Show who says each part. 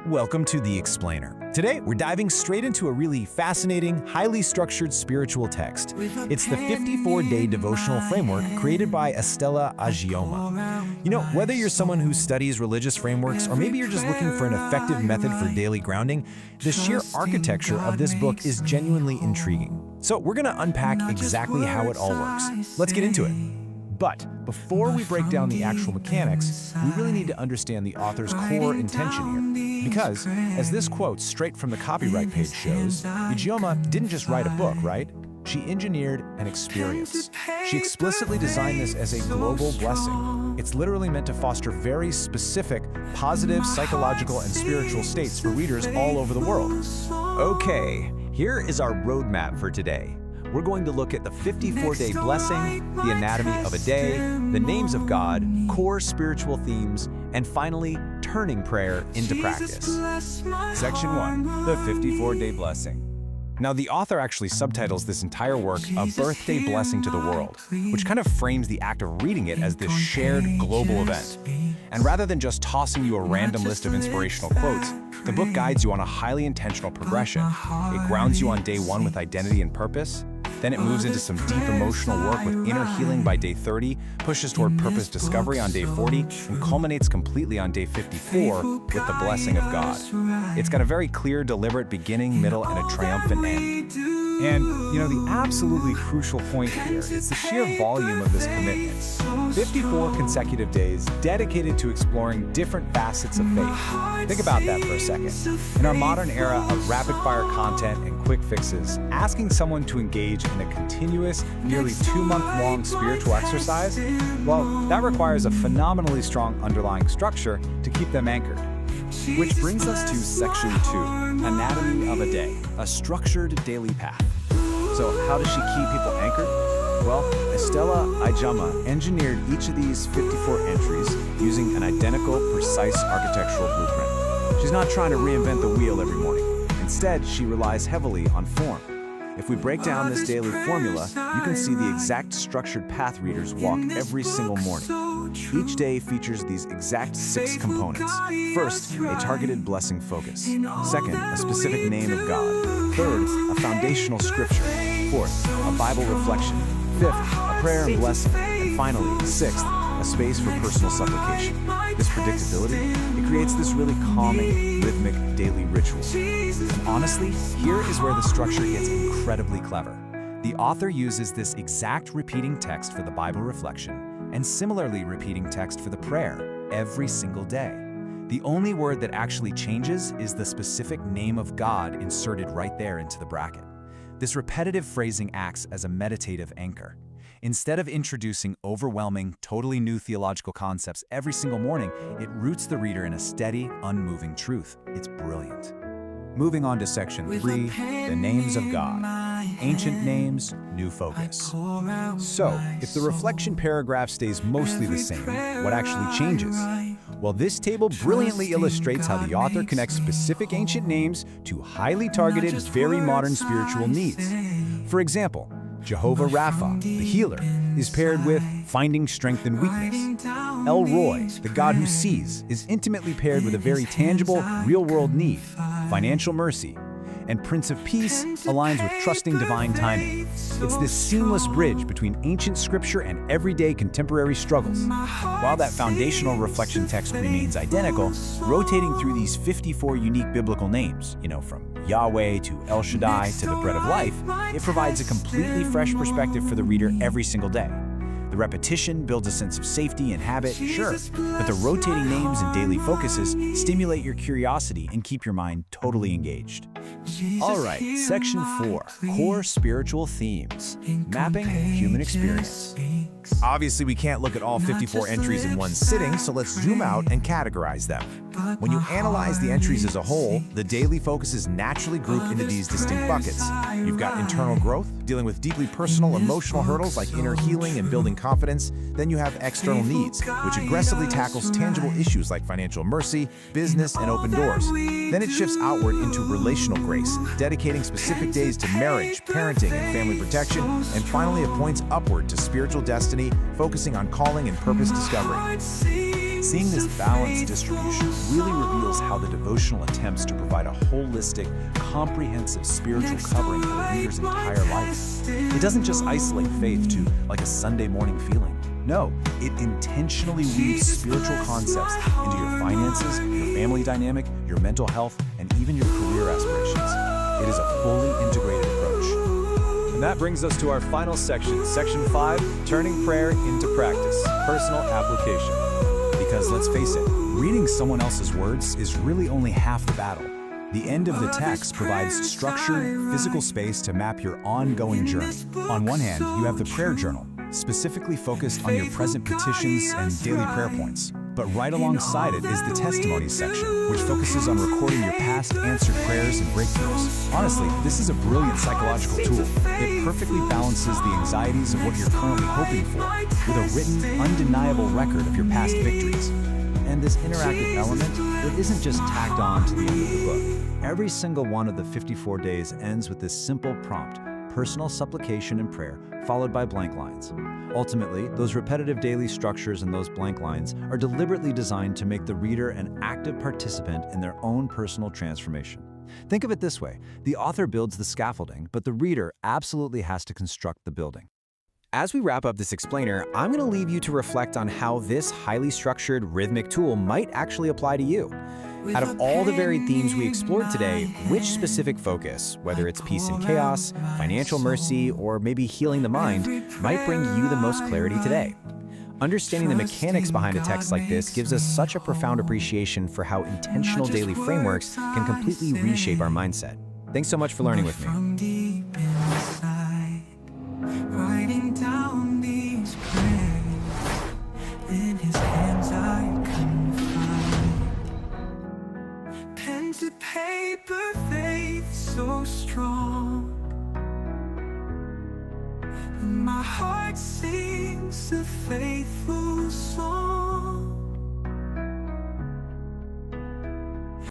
Speaker 1: Welcome to The Explainer. Today, we're diving straight into a really fascinating, highly structured spiritual text. It's the 54-day devotional framework created by Estella Agioma. You know, whether you're someone who studies religious frameworks or maybe you're just looking for an effective method for daily grounding, the sheer architecture of this book is genuinely intriguing. So we're going to unpack exactly how it all works. Let's get into it. But before we break down the actual mechanics, we really need to understand the author's core intention here. Because, as this quote straight from the copyright page shows, Agioma didn't just write a book, right? She engineered an experience. She explicitly designed this as a global blessing. It's literally meant to foster very specific, positive psychological and spiritual states for readers all over the world.
Speaker 2: Okay, here is our roadmap for today. We're going to look at the 54-day blessing, the anatomy of a day, the names of God, core spiritual themes, and finally, turning prayer into practice.
Speaker 1: Section 1, the 54-day blessing. Now, the author actually subtitles this entire work A Birthday Blessing to the World, which kind of frames the act of reading it as this shared global event. And rather than just tossing you a random list of inspirational quotes, the book guides you on a highly intentional progression. It grounds you on day 1 with identity and purpose. Then it moves into some deep emotional work with inner healing by day 30, pushes toward purpose discovery on day 40, and culminates completely on day 54 with the blessing of God. It's got a very clear, deliberate beginning, middle, and a triumphant end. And, you know, the absolutely crucial point here is the sheer volume of this commitment. 54 consecutive days dedicated to exploring different facets of faith. Think about that for a second. In our modern era of rapid-fire content and quick fixes, asking someone to engage in a continuous, nearly 2-month-long spiritual exercise, well, that requires a phenomenally strong underlying structure to keep them anchored. Which brings us to Section 2, Anatomy of a Day, a structured daily path. So how does she keep people anchored? Well, Estella Agioma engineered each of these 54 entries using an identical, precise architectural blueprint. She's not trying to reinvent the wheel every morning. Instead, she relies heavily on form. If we break down this daily formula, you can see the exact structured path readers walk every single morning. Each day features these exact 6 components. First, a targeted blessing focus. Second, a specific name of God. Third, a foundational scripture. Fourth, a Bible reflection. Fifth, a prayer and blessing. And finally, sixth, a space for personal supplication. This predictability, it creates this really calming, rhythmic daily ritual. And honestly, here is where the structure gets incredibly clever. The author uses this exact repeating text for the Bible reflection and similarly repeating text for the prayer every single day. The only word that actually changes is the specific name of God inserted right there into the bracket. This repetitive phrasing acts as a meditative anchor. Instead of introducing overwhelming, totally new theological concepts every single morning, it roots the reader in a steady, unmoving truth. It's brilliant. Moving on to Section 3, the names of God. Ancient names, new focus. So, if the reflection paragraph stays mostly the same, what actually changes? Well, this table brilliantly illustrates how the author connects specific ancient names to highly targeted, very modern spiritual needs. For example, Jehovah Rapha, the healer, is paired with finding strength in weakness. El Roy, the God who sees, is intimately paired with a very tangible, real-world need, financial mercy. And Prince of Peace aligns with trusting divine timing. It's this seamless bridge between ancient scripture and everyday contemporary struggles. While that foundational reflection text remains identical, rotating through these 54 unique biblical names, from Yahweh to El Shaddai to the Bread of Life, it provides a completely fresh perspective for the reader every single day. The repetition builds a sense of safety and habit, sure, but the rotating names and daily focuses stimulate your curiosity and keep your mind totally engaged. All right, Section 4, Core Spiritual Themes, Mapping Human Experience. Obviously, we can't look at all 54 entries in one sitting, so let's zoom out and categorize them. When you analyze the entries as a whole, the daily focuses naturally group into these distinct buckets. You've got internal growth, dealing with deeply personal, emotional hurdles like inner healing and building confidence. Then you have external needs, which aggressively tackles tangible issues like financial mercy, business, and open doors. Then it shifts outward into relational grace, dedicating specific days to marriage, parenting, and family protection. And finally, it points upward to spiritual destiny, focusing on calling and purpose discovery. Seeing this balanced distribution really reveals how the devotional attempts to provide a holistic, comprehensive spiritual covering for the reader's entire life. It doesn't just isolate faith to like a Sunday morning feeling. No, it intentionally weaves spiritual concepts into your finances, your family dynamic, your mental health, and even your career aspirations. It is a fully integrated approach.
Speaker 2: And that brings us to our final section, Section 5, Turning Prayer into Practice, Personal Application.
Speaker 1: Because let's face it, reading someone else's words is really only half the battle. The end of the text provides structured, physical space to map your ongoing journey. On one hand, you have the prayer journal, specifically focused on your present petitions and daily prayer points. But right alongside it is the testimonies section, which focuses on recording your past answered prayers and breakthroughs. Honestly, this is a brilliant psychological tool. It perfectly balances the anxieties of what you're currently hoping for with a written, undeniable record of your past victories.
Speaker 2: And this interactive element, it isn't just tacked on to the end of the book. Every single one of the 54 days ends with this simple prompt: personal supplication and prayer, followed by blank lines. Ultimately, those repetitive daily structures and those blank lines are deliberately designed to make the reader an active participant in their own personal transformation. Think of it this way: the author builds the scaffolding, but the reader absolutely has to construct the building.
Speaker 3: As we wrap up this explainer, I'm going to leave you to reflect on how this highly structured rhythmic tool might actually apply to you. Out of all the varied themes we explored today, which specific focus, whether it's peace and chaos, financial mercy, or maybe healing the mind, might bring you the most clarity today? Understanding the mechanics behind a text like this gives us such a profound appreciation for how intentional daily frameworks can completely reshape our mindset. Thanks so much for learning with me.
Speaker 4: Writing down these prayers, in his hands I confide. Pen to paper, faith so strong. My heart sings a faithful song.